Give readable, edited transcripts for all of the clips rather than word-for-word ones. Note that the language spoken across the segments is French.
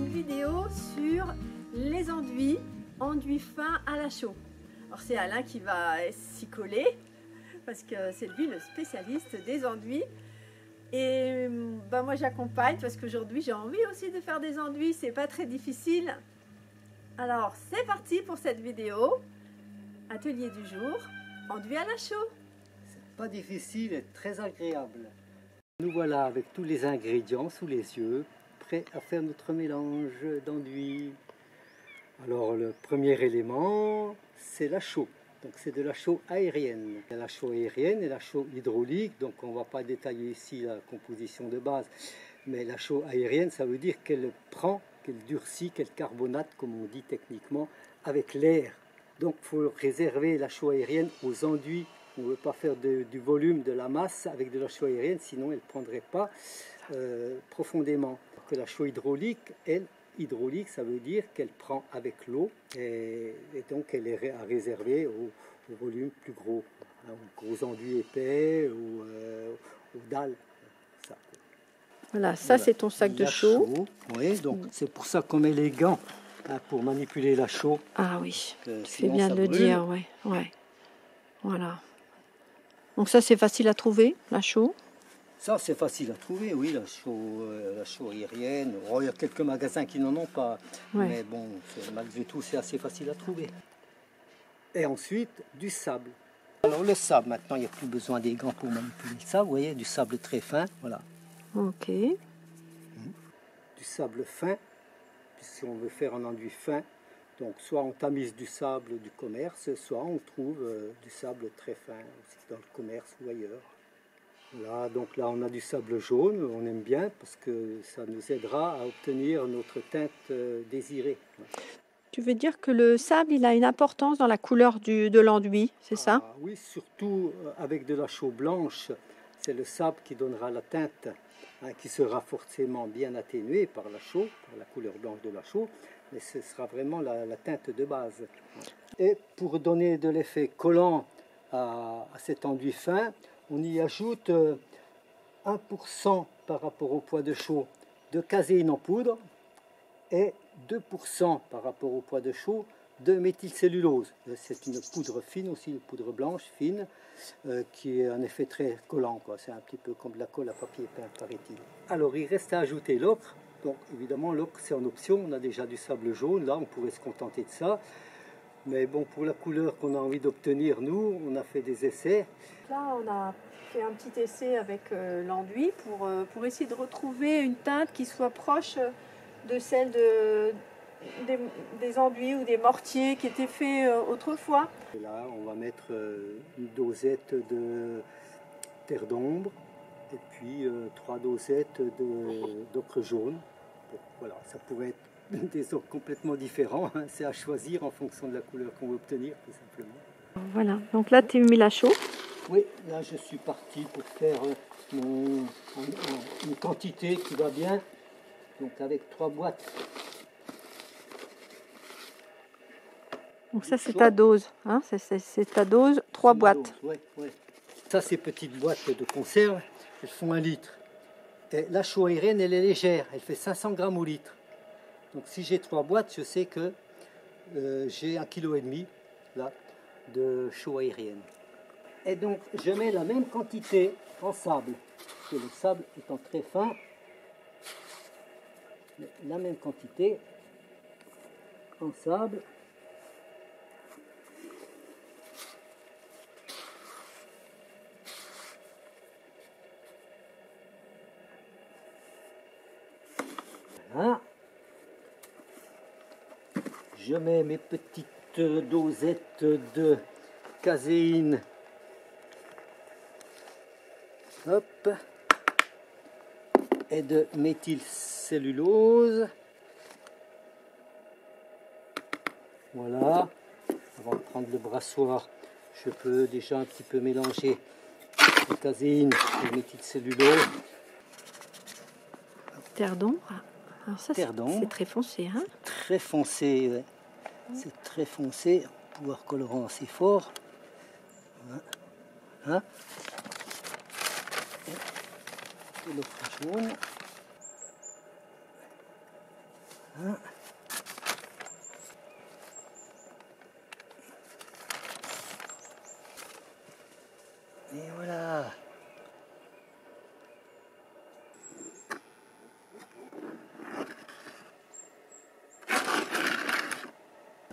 une vidéo sur les enduits fins à la chaux. Alors c'est Alain qui va s'y coller parce que c'est lui le spécialiste des enduits. Et moi j'accompagne parce qu'aujourd'hui j'ai envie aussi de faire des enduits, c'est pas très difficile. Alors c'est parti pour cette vidéo, atelier du jour, enduit à la chaux. C'est pas difficile et très agréable. Nous voilà avec tous les ingrédients sous les yeux, prêts à faire notre mélange d'enduit. Alors le premier élément, c'est la chaux. Donc c'est de la chaux aérienne. Il y a la chaux aérienne et la chaux hydraulique. Donc on ne va pas détailler ici la composition de base. Mais la chaux aérienne, ça veut dire qu'elle prend, qu'elle durcit, qu'elle carbonate, comme on dit techniquement, avec l'air. Donc il faut réserver la chaux aérienne aux enduits. On ne veut pas faire du volume, de la masse avec de la chaux aérienne, sinon elle ne prendrait pas profondément. Que la chaux hydraulique, elle, hydraulique, ça veut dire qu'elle prend avec l'eau et donc elle est à réserver au volume plus gros, hein, aux gros enduits épais ou aux dalles. Ça. Voilà, ça c'est ton sac de chaux. Oui, donc c'est pour ça qu'on met les gants hein, pour manipuler la chaux. Ah oui, c'est bien de le dire, ouais. Voilà. Donc ça c'est facile à trouver, la chaux. Ça, c'est facile à trouver, oui, la chaux aérienne. Oh, il y a quelques magasins qui n'en ont pas, mais bon, malgré tout, c'est assez facile à trouver. Et ensuite, du sable. Alors le sable, maintenant, il n'y a plus besoin des gants pour manipuler ça, vous voyez, du sable très fin, voilà. Ok. Du sable fin, si on veut faire un enduit fin, donc soit on tamise du sable du commerce, soit on trouve du sable très fin aussi dans le commerce ou ailleurs. Voilà, donc là on a du sable jaune, on aime bien parce que ça nous aidera à obtenir notre teinte désirée. Tu veux dire que le sable il a une importance dans la couleur de l'enduit, c'est ça? Oui, surtout avec de la chaux blanche, c'est le sable qui donnera la teinte, hein, qui sera forcément bien atténuée par la chaux, par la couleur blanche de la chaux, mais ce sera vraiment la teinte de base. Et pour donner de l'effet collant à cet enduit fin, on y ajoute 1% par rapport au poids de chaux de caséine en poudre et 2% par rapport au poids de chaux de méthylcellulose. C'est une poudre fine aussi, une poudre blanche fine, qui a un effet très collant. C'est un petit peu comme de la colle à papier peint, paraît-il. Alors il reste à ajouter l'ocre. Donc évidemment l'ocre c'est en option, on a déjà du sable jaune, là on pourrait se contenter de ça. Mais bon, pour la couleur qu'on a envie d'obtenir, nous, on a fait des essais. Là, on a fait un petit essai avec l'enduit pour essayer de retrouver une teinte qui soit proche de celle des enduits ou des mortiers qui étaient faits autrefois. Et là, on va mettre une dosette de terre d'ombre et puis 3 dosettes d'ocre jaune. Bon, voilà, ça pourrait être des ocres complètement différents, hein. C'est à choisir en fonction de la couleur qu'on veut obtenir, tout simplement. Voilà, donc là tu mets la chaux. Oui, là je suis parti pour faire une quantité qui va bien, donc avec 3 boîtes. Donc ça c'est ta dose, hein? C'est ta dose, 3 boîtes. Oui. Ça, ces petites boîtes de conserve, elles font 1 litre. Et la chaux aérienne, elle est légère, elle fait 500 grammes au litre. Donc si j'ai 3 boîtes, je sais que j'ai 1,5 kg là, de chaux aérienne. Et donc je mets la même quantité en sable, parce que le sable étant très fin, la même quantité en sable. Voilà. Je mets mes petites dosettes de caséine. Hop. Et de méthylcellulose. Voilà. Avant de prendre le brassoir, je peux déjà un petit peu mélanger la caséine et le méthylcellulose. Terre d'ombre. Alors ça, c'est très foncé, hein? Très foncé, ouais. C'est très foncé, pouvoir colorant assez fort. Voilà. Et l'ocre jaune. Hein? Et voilà.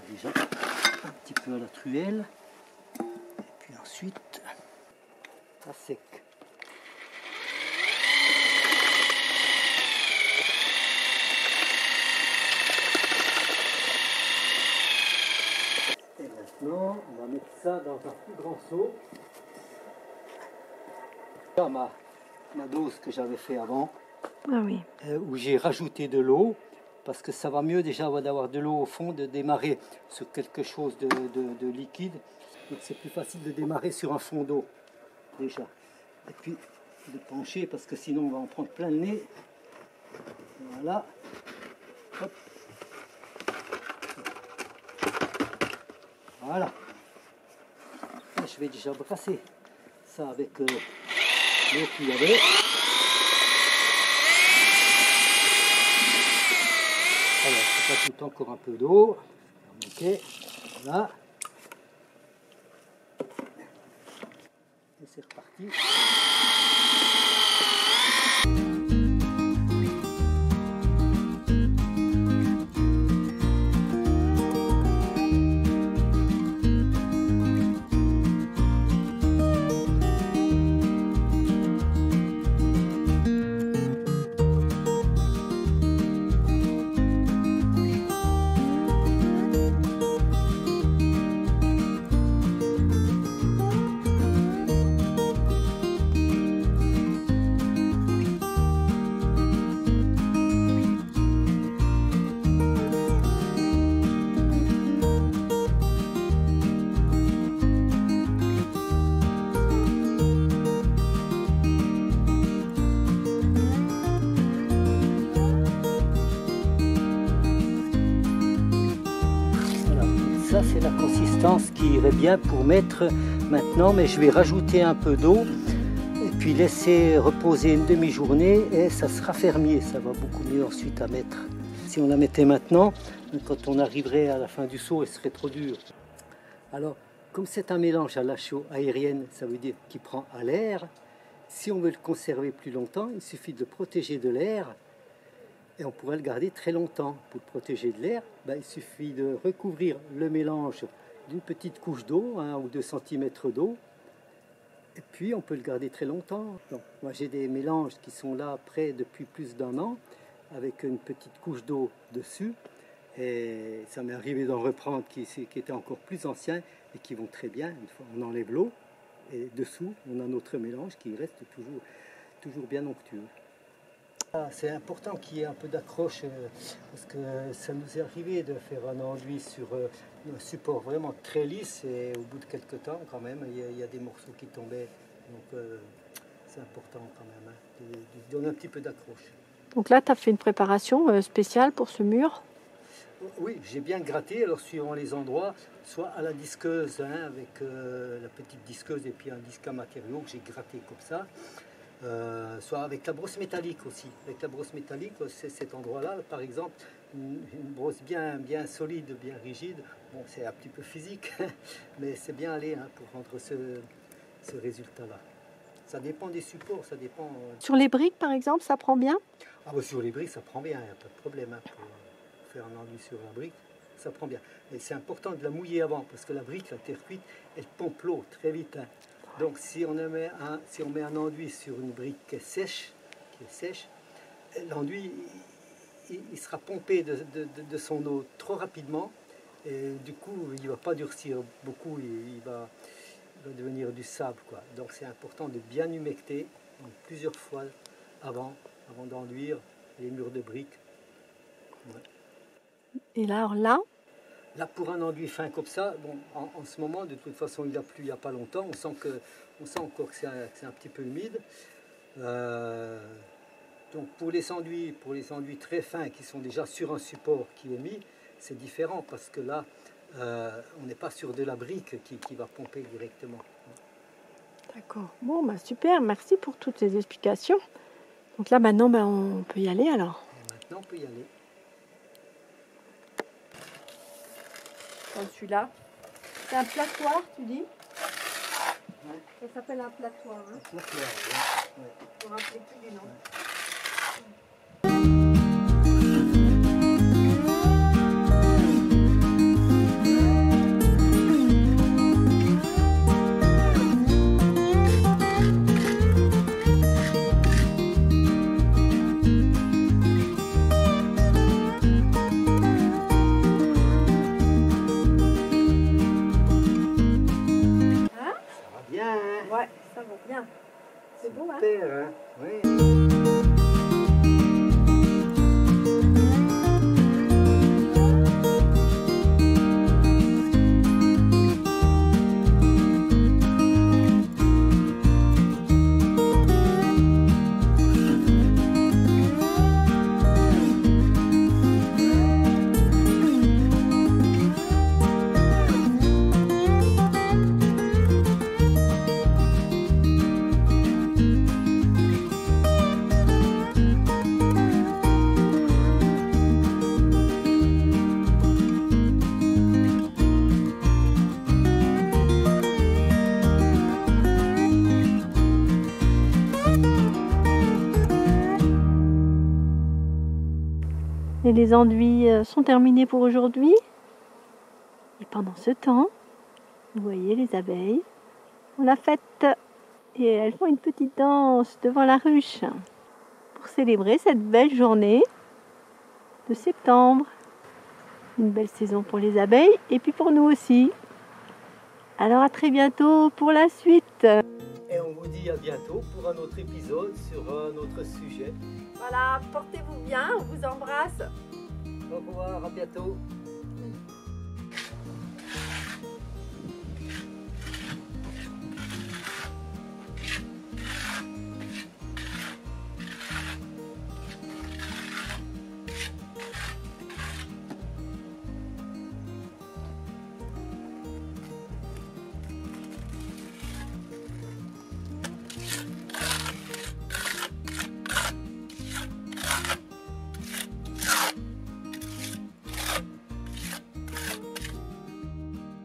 Déjà un petit peu à la truelle. Et puis ensuite à sec. Et maintenant, on va mettre ça dans un plus grand seau. Là, ma dose que j'avais fait avant, Ah oui. Où j'ai rajouté de l'eau, parce que ça va mieux déjà d'avoir de l'eau au fond, de démarrer sur quelque chose de liquide. Donc c'est plus facile de démarrer sur un fond d'eau déjà. Et puis de pencher, parce que sinon on va en prendre plein le nez. Voilà. Hop. Voilà. Là, je vais déjà brasser ça avec l'eau qu'il y avait. Alors, je rajoute encore un peu d'eau. Ok, voilà. Et c'est reparti. Ça, c'est la consistance qui irait bien pour mettre maintenant, mais je vais rajouter un peu d'eau et puis laisser reposer une demi-journée et ça sera fermier, ça va beaucoup mieux ensuite à mettre. Si on la mettait maintenant, quand on arriverait à la fin du seau, elle serait trop dure. Alors, comme c'est un mélange à la chaux aérienne, ça veut dire qu'il prend à l'air, si on veut le conserver plus longtemps, il suffit de le protéger de l'air. Et on pourrait le garder très longtemps. Pour le protéger de l'air, il suffit de recouvrir le mélange d'une petite couche d'eau, 1 ou 2 cm d'eau, et puis on peut le garder très longtemps. Donc, moi j'ai des mélanges qui sont là près depuis plus d'1 an, avec une petite couche d'eau dessus, et ça m'est arrivé d'en reprendre qui étaient encore plus anciens et qui vont très bien. Une fois on enlève l'eau, et dessous on a notre mélange qui reste toujours bien onctueux. C'est important qu'il y ait un peu d'accroche parce que ça nous est arrivé de faire un enduit sur un support vraiment très lisse et au bout de quelques temps quand même il y a des morceaux qui tombaient, donc c'est important quand même de donner un petit peu d'accroche. Donc là tu as fait une préparation spéciale pour ce mur? Oui, j'ai bien gratté, alors suivant les endroits, soit à la disqueuse avec la petite disqueuse et puis un disque à matériaux que j'ai gratté comme ça. Soit avec la brosse métallique aussi. Avec la brosse métallique, c'est cet endroit-là, par exemple, une brosse bien solide, bien rigide. Bon, c'est un petit peu physique, mais c'est bien allé pour rendre ce résultat-là. Ça dépend des supports, ça dépend... Sur les briques, par exemple, ça prend bien? Ah bah, sur les briques, ça prend bien, il n'y a pas de problème. Pour faire un enduit sur la brique, ça prend bien. Et c'est important de la mouiller avant, parce que la brique, la terre cuite, elle pompe l'eau très vite. Donc si on met un enduit sur une brique qui est sèche, l'enduit il sera pompé de son eau trop rapidement et du coup il ne va pas durcir beaucoup, il va devenir du sable, quoi. Donc c'est important de bien humecter plusieurs fois avant d'enduire les murs de briques. Ouais. Et là, Là, pour un enduit fin comme ça, bon, en ce moment, de toute façon, il a plu il n'y a pas longtemps. On sent encore que c'est un petit peu humide. Donc, pour les enduits très fins qui sont déjà sur un support qui est mis, c'est différent parce que là, on n'est pas sur de la brique qui va pomper directement. d'accord. Bon, super. Merci pour toutes ces explications. Donc là, maintenant, on peut y aller alors. Et maintenant, on peut y aller. comme celui-là. C'est un platoir, tu dis? Ouais. Ça s'appelle un platoir. Hein. Ouais. Pour rappeler plus du nom. Ouais, ça va bien. C'est beau, hein? Super, hein? Oui. Et les enduits sont terminés pour aujourd'hui. Et pendant ce temps, vous voyez les abeilles ont la fête. Et elles font une petite danse devant la ruche pour célébrer cette belle journée de septembre. Une belle saison pour les abeilles et puis pour nous aussi. Alors à très bientôt pour la suite. Et on vous dit à bientôt pour un autre épisode sur un autre sujet. Voilà, portez-vous bien, on vous embrasse. Au revoir, à bientôt.